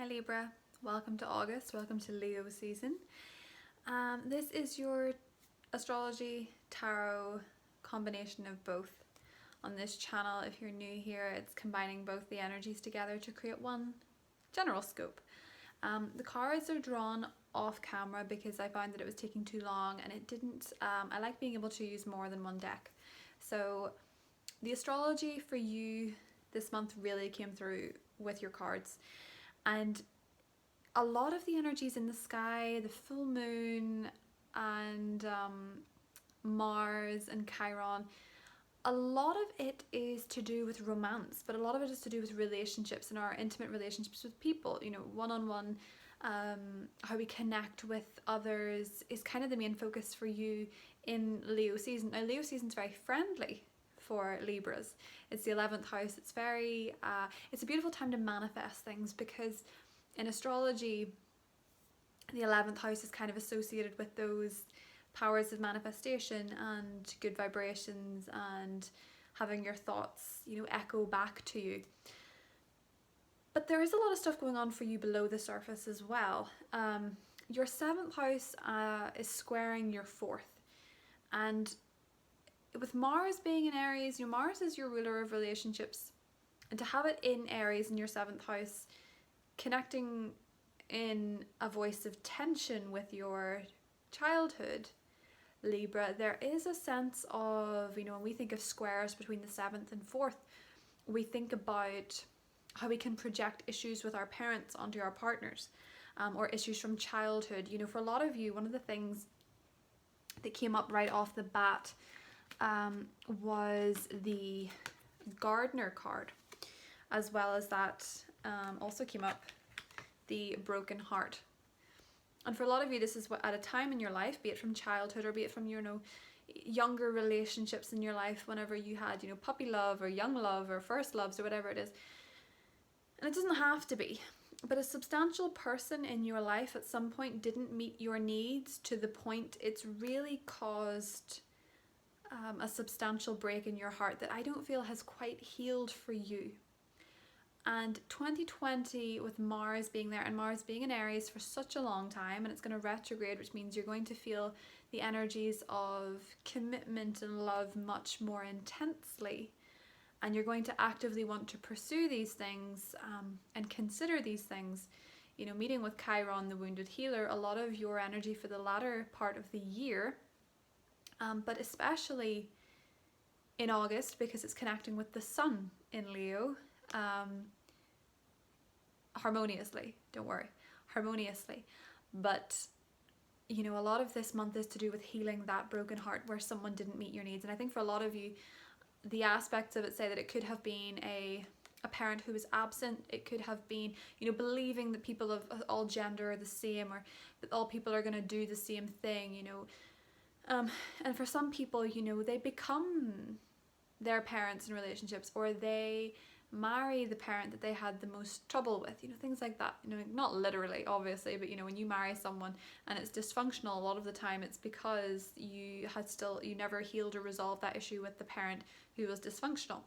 Hi Libra, welcome to August, welcome to Leo season. This is your astrology tarot combination of both. On this channel, if you're new here, it's combining both the energies together to create one general scope. The cards are drawn off camera because I found that it was taking too long and it didn't, I like being able to use more than one deck. So the astrology for you this month really came through with your cards. And a lot of the energies in the sky, the full moon and Mars and Chiron, a lot of it is to do with romance, but a lot of it is to do with relationships and our intimate relationships with people, you know, one-on-one, how we connect with others is kind of the main focus for you in Leo season. Now Leo season's very friendly for Libras. It's the 11th house. It's very, it's a beautiful time to manifest things because in astrology, the 11th house is kind of associated with those powers of manifestation and good vibrations and having your thoughts, you know, echo back to you. But there is a lot of stuff going on for you below the surface as well. Your 7th house is squaring your 4th, and with Mars being in Aries, you know, Mars is your ruler of relationships, and to have it in Aries in your 7th house, connecting in a voice of tension with your childhood, Libra, there is a sense of, you know, when we think of squares between the 7th and 4th, we think about how we can project issues with our parents onto our partners, or issues from childhood. You know, for a lot of you, one of the things that came up right off the bat was the gardener card, as well as that also came up the broken heart. And for a lot of you, this is what at a time in your life, be it from childhood or be it from, you know, younger relationships in your life, whenever you had, you know, puppy love or young love or first loves or whatever it is. And it doesn't have to be, but a substantial person in your life at some point didn't meet your needs to the point it's really caused a substantial break in your heart that I don't feel has quite healed for you. And 2020, with Mars being there and Mars being in Aries for such a long time, and it's going to retrograde, which means you're going to feel the energies of commitment and love much more intensely, and you're going to actively want to pursue these things and consider these things. You know, meeting with Chiron, the wounded healer, a lot of your energy for the latter part of the year, but especially in August, because it's connecting with the sun in Leo, harmoniously, don't worry, harmoniously. But you know, a lot of this month is to do with healing that broken heart where someone didn't meet your needs. And I think for a lot of you, the aspects of it say that it could have been a parent who was absent. It could have been, you know, believing that people of all gender are the same, or that all people are going to do the same thing, you know. And for some people, you know, they become their parents in relationships, or they marry the parent that they had the most trouble with, you know, things like that. You know, not literally obviously, but you know, when you marry someone and it's dysfunctional, a lot of the time it's because you never healed or resolved that issue with the parent who was dysfunctional.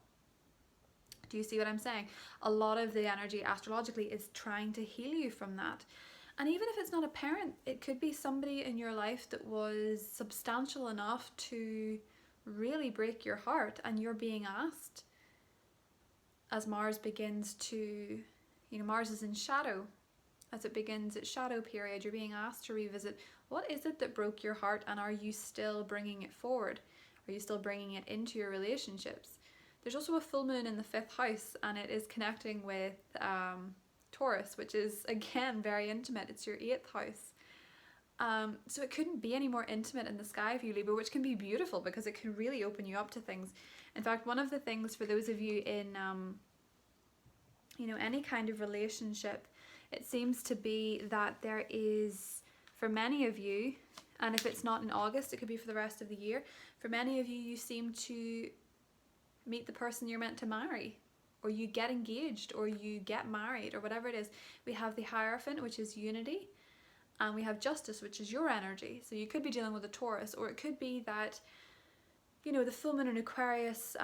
Do you see what I'm saying? A lot of the energy astrologically is trying to heal you from that. And even if it's not a parent, it could be somebody in your life that was substantial enough to really break your heart, and you're being asked, as Mars begins to, you know, Mars is in shadow. As it begins its shadow period, you're being asked to revisit, what is it that broke your heart, and are you still bringing it forward? Are you still bringing it into your relationships? There's also a full moon in the 5th house, and it is connecting with Taurus, which is again very intimate. It's your 8th house. So it couldn't be any more intimate in the sky for you, Libra, which can be beautiful because it can really open you up to things. In fact, one of the things for those of you in, you know, any kind of relationship, it seems to be that there is, for many of you, and if it's not in August, it could be for the rest of the year, for many of you, you seem to meet the person you're meant to marry, or you get engaged, or you get married, or whatever it is. We have the Hierophant, which is unity, and we have Justice, which is your energy. So you could be dealing with a Taurus, or it could be that, you know, the full moon in Aquarius,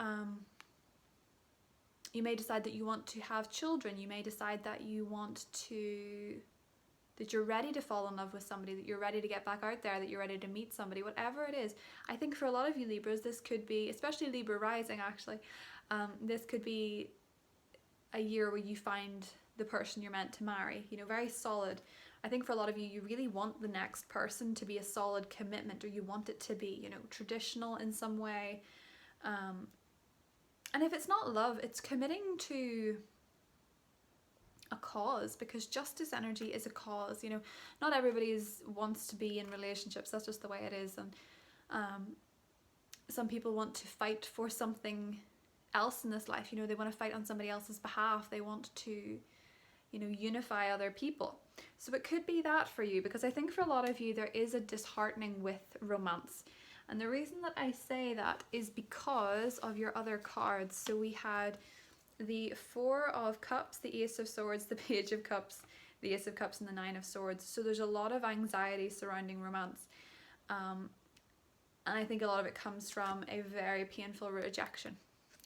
You may decide that you want to have children. You may decide that that you're ready to fall in love with somebody, that you're ready to get back out there, that you're ready to meet somebody, whatever it is. I think for a lot of you Libras, this could be, especially Libra rising actually, this could be a year where you find the person you're meant to marry, you know, very solid. I think for a lot of you, you really want the next person to be a solid commitment, or you want it to be, you know, traditional in some way. And if it's not love, it's committing to a cause, because justice energy is a cause. You know, not everybody wants to be in relationships, that's just the way it is. And some people want to fight for something else in this life. You know, they want to fight on somebody else's behalf. They want to, you know, unify other people. So it could be that for you, because I think for a lot of you there is a disheartening with romance. And the reason that I say that is because of your other cards. So we had the Four of Cups, the Ace of Swords, the Page of Cups, the Ace of Cups, and the Nine of Swords. So there's a lot of anxiety surrounding romance. And I think a lot of it comes from a very painful rejection.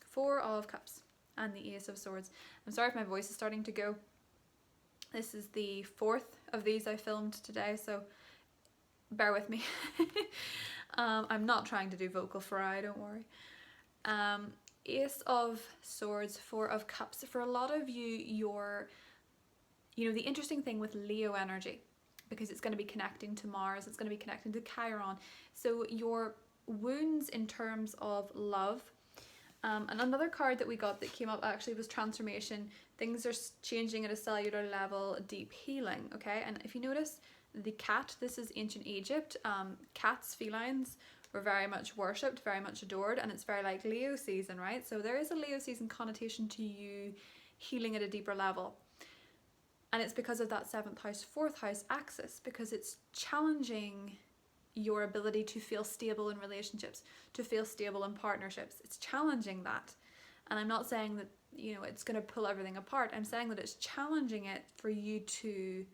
Four of Cups and the Ace of Swords. I'm sorry if my voice is starting to go. This is the fourth of these I filmed today, so bear with me. I'm not trying to do vocal fry, don't worry. Ace of Swords, Four of Cups. For a lot of you, you know, the interesting thing with Leo energy, because it's going to be connecting to Mars, it's going to be connecting to Chiron. So your wounds in terms of love. And another card that we got that came up actually was transformation. Things are changing at a cellular level, deep healing, okay? And if you notice, the cat, this is ancient Egypt. Cats, felines, were very much worshipped, very much adored, and it's very like Leo season, right? So there is a Leo season connotation to you healing at a deeper level. And it's because of that 7th house, 4th house axis, because it's challenging your ability to feel stable in relationships, to feel stable in partnerships. It's challenging that. And I'm not saying that, you know, it's going to pull everything apart. I'm saying that it's challenging it for you to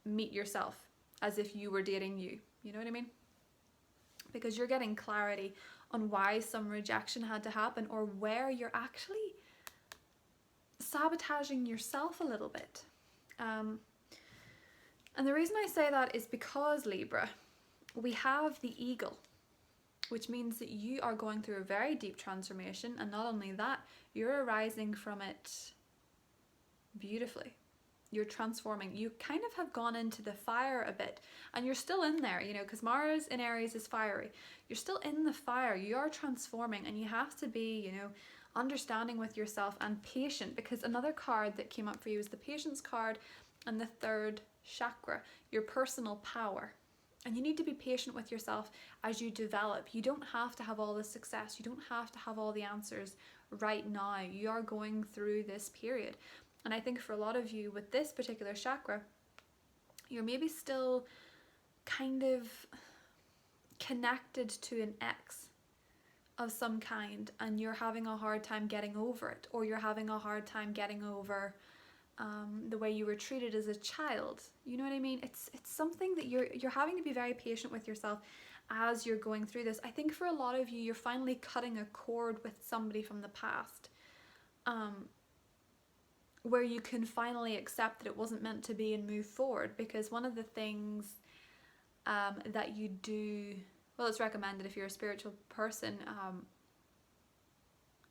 meet yourself as if you were dating you. You know what I mean? Because you're getting clarity on why some rejection had to happen, or where you're actually sabotaging yourself a little bit. And the reason I say that is because, Libra, we have the eagle, which means that you are going through a very deep transformation, and not only that, you're arising from it beautifully. You're transforming. You kind of have gone into the fire a bit, and you're still in there, you know, because Mars in Aries is fiery. You're still in the fire. You are transforming, and you have to be, you know, understanding with yourself and patient, because another card that came up for you is the patience card and the 3rd chakra, your personal power. And you need to be patient with yourself as you develop. You don't have to have all the success. You don't have to have all the answers right now. You are going through this period. And I think for a lot of you with this particular chakra, you're maybe still kind of connected to an ex of some kind, and you're having a hard time getting over it, or you're having a hard time getting over the way you were treated as a child. You know what I mean? It's something that you're having to be very patient with yourself as you're going through this. I think for a lot of you, you're finally cutting a cord with somebody from the past, where you can finally accept that it wasn't meant to be and move forward. Because one of the things that you do, well, it's recommended if you're a spiritual person,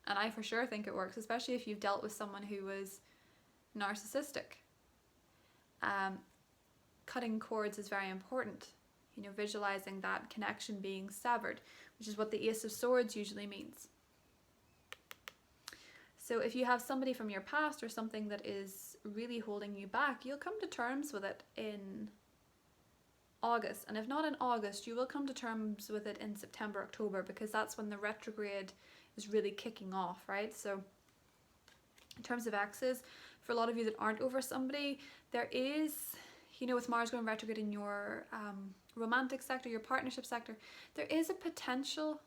and I for sure think it works, especially if you've dealt with someone who was narcissistic. Cutting cords is very important, you know, visualizing that connection being severed, which is what the Ace of Swords usually means. So if you have somebody from your past or something that is really holding you back, you'll come to terms with it in August. And if not in August, you will come to terms with it in September, October, because that's when the retrograde is really kicking off, right? So in terms of exes, for a lot of you that aren't over somebody, there is, you know, with Mars going retrograde in your romantic sector, your partnership sector, there is a potential,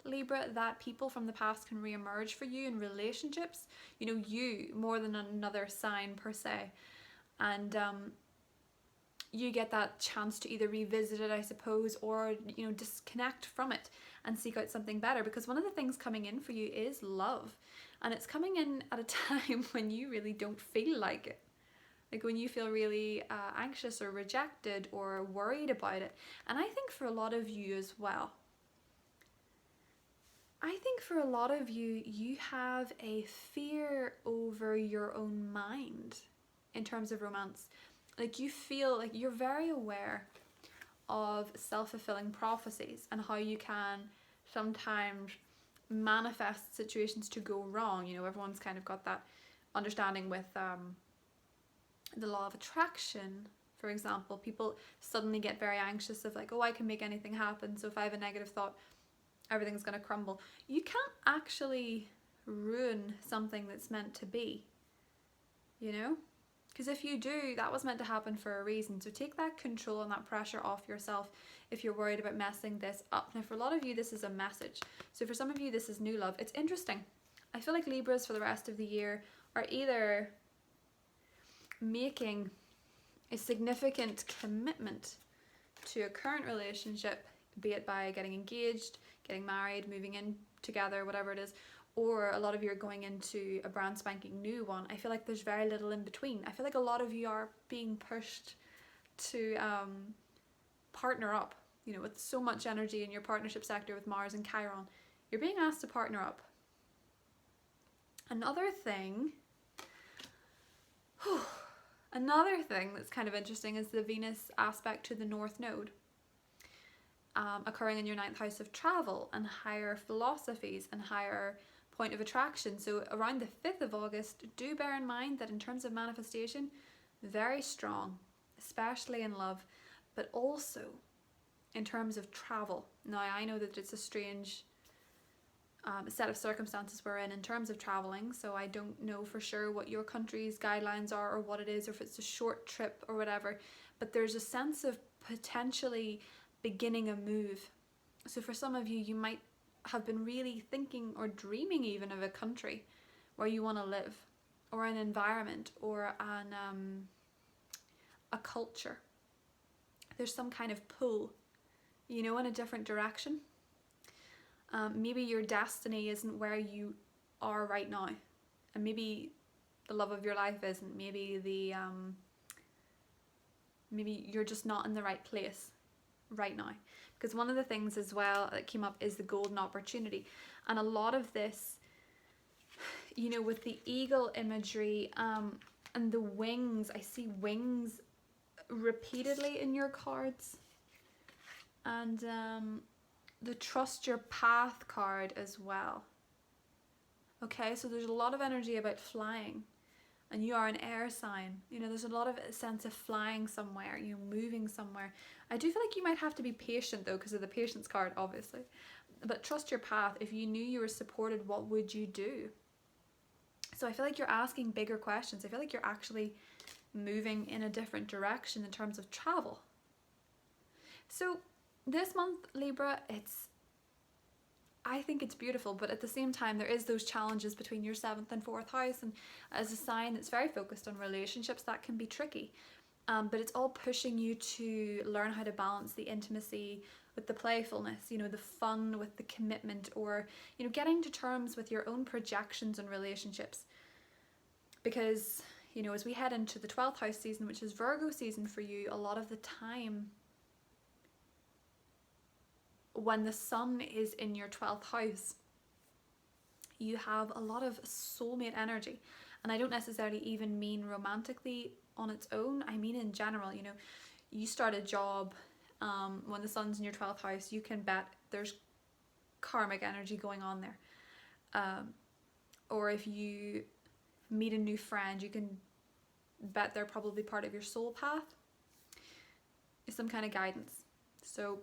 Libra, that people from the past can re-emerge for you in relationships. You know, you more than another sign per se. And you get that chance to either revisit it, I suppose, or, you know, disconnect from it. and seek out something better, because one of the things coming in for you is love, and it's coming in at a time when you really don't feel like it. Like when you feel really anxious or rejected or worried about it. And I think for a lot of you as well, I think for a lot of you, you have a fear over your own mind in terms of romance. Like you feel like you're very aware of self-fulfilling prophecies and how you can sometimes manifest situations to go wrong. You know, everyone's kind of got that understanding with the law of attraction, for example. People suddenly get very anxious of like, oh, I can make anything happen, so if I have a negative thought, everything's going to crumble. You can't actually ruin something that's meant to be, you know? Because if you do, that was meant to happen for a reason. So take that control and that pressure off yourself if you're worried about messing this up. Now, for a lot of you, this is a message. So for some of you, this is new love. It's interesting. I feel like Libras for the rest of the year are either making a significant commitment to a current relationship, be it by getting engaged, getting married, moving in together, whatever it is, or a lot of you are going into a brand spanking new one. I feel like there's very little in between. I feel like a lot of you are being pushed to partner up, you know, with so much energy in your partnership sector with Mars and Chiron. You're being asked to partner up. Another thing that's kind of interesting is the Venus aspect to the North Node, occurring in your 9th house of travel and higher philosophies and higher point of attraction. So around the 5th of August, do bear in mind that in terms of manifestation, very strong, especially in love, but also in terms of travel. Now, I know that it's a strange set of circumstances we're in terms of traveling, so I don't know for sure what your country's guidelines are or what it is, or if it's a short trip or whatever, but there's a sense of potentially beginning a move. So for some of you, you might have been really thinking or dreaming even of a country where you want to live, or an environment, or a culture. There's some kind of pull, you know, in a different direction. Maybe your destiny isn't where you are right now, and maybe the love of your life isn't. Maybe maybe you're just not in the right place right now. Because one of the things as well that came up is the golden opportunity, and a lot of this, you know, with the eagle imagery and the wings. I see wings repeatedly in your cards, and the trust your path card as well. Okay, so there's a lot of energy about flying, and you are an air sign. You know, there's a lot of sense of flying somewhere, you know, moving somewhere. I do feel like you might have to be patient though, because of the patience card, obviously. But trust your path. If you knew you were supported, what would you do? So I feel like you're asking bigger questions. I feel like you're actually moving in a different direction in terms of travel. So this month, Libra, I think it's beautiful, but at the same time, there is those challenges between your 7th and 4th house, and as a sign that's very focused on relationships, that can be tricky. But it's all pushing you to learn how to balance the intimacy with the playfulness, you know, the fun with the commitment, or, you know, getting to terms with your own projections and relationships. Because, you know, as we head into the 12th house season, which is Virgo season for you, a lot of the time, when the sun is in your 12th house, you have a lot of soulmate energy. And I don't necessarily even mean romantically on its own. I mean in general, you know, you start a job when the sun's in your 12th house, you can bet there's karmic energy going on there. Or if you meet a new friend, you can bet they're probably part of your soul path. It's some kind of guidance. So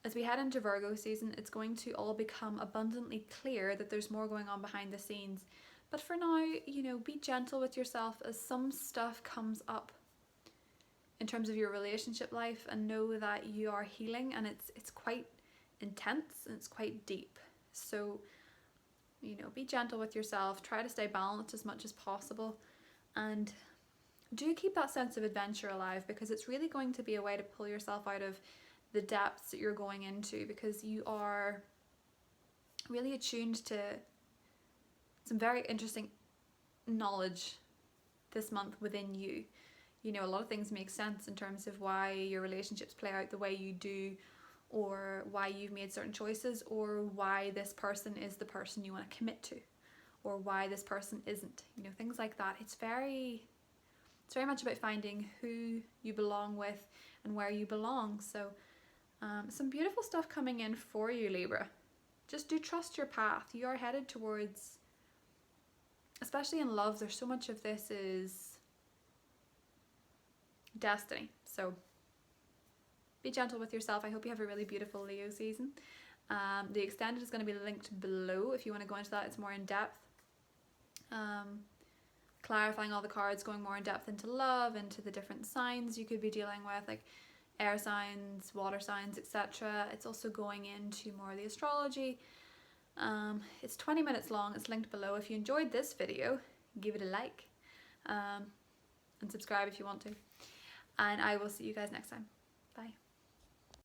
as we head into Virgo season, it's going to all become abundantly clear that there's more going on behind the scenes. But for now, you know, be gentle with yourself as some stuff comes up in terms of your relationship life, and know that you are healing, and it's quite intense and it's quite deep. So, you know, be gentle with yourself, try to stay balanced as much as possible, and do keep that sense of adventure alive, because it's really going to be a way to pull yourself out of the depths that you're going into, because you are really attuned to some very interesting knowledge this month within you. You know, a lot of things make sense in terms of why your relationships play out the way you do, or why you've made certain choices, or why this person is the person you want to commit to, or why this person isn't. You know, things like that. It's very much about finding who you belong with and where you belong. So some beautiful stuff coming in for you, Libra. Just do trust your path. You are headed towards, especially in love, there's so much of this is destiny. So be gentle with yourself. I hope you have a really beautiful Leo season. The extended is going to be linked below if you want to go into that. It's more in depth. Clarifying all the cards, going more in depth into love, into the different signs you could be dealing with, like air signs, water signs, etc. It's also going into more of the astrology. It's 20 minutes long. It's linked below. If you enjoyed this video, give it a like, and subscribe if you want to. And I will see you guys next time. Bye.